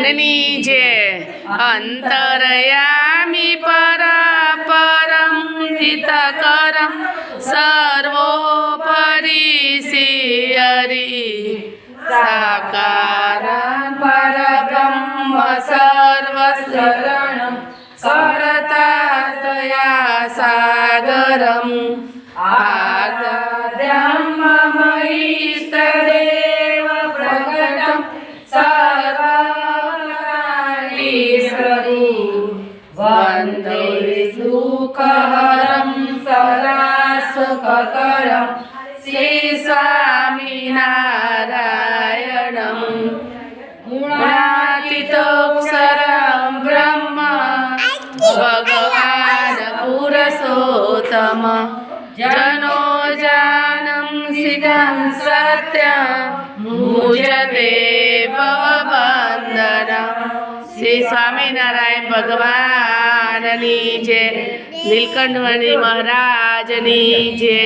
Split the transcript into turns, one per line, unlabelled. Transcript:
નીજે અંતરયામી પરમ હિતકરમ સર્વોપરી શ્રી સાકારં પરબ્રહ્મ સર્વશરણં કરતા સાગરમ આદ્યં મમ ઈષ્ટદેવ પ્રગટં સર્વકારીશ્વરી વંદે સુખહરં સદાસુખકરં શ્રી સ્વામિનારાયણં ગુણાતીતોક્ષરં બ્રહ્મ ભગવાન પુરુષોત્તમ જનો જાનં સિદ્ધં સત્યં મુજતે ભવબંધનમ। શ્રી સ્વામિનારાયણ ભગવાનની જય, નીલકંઠ મહારાજની જય।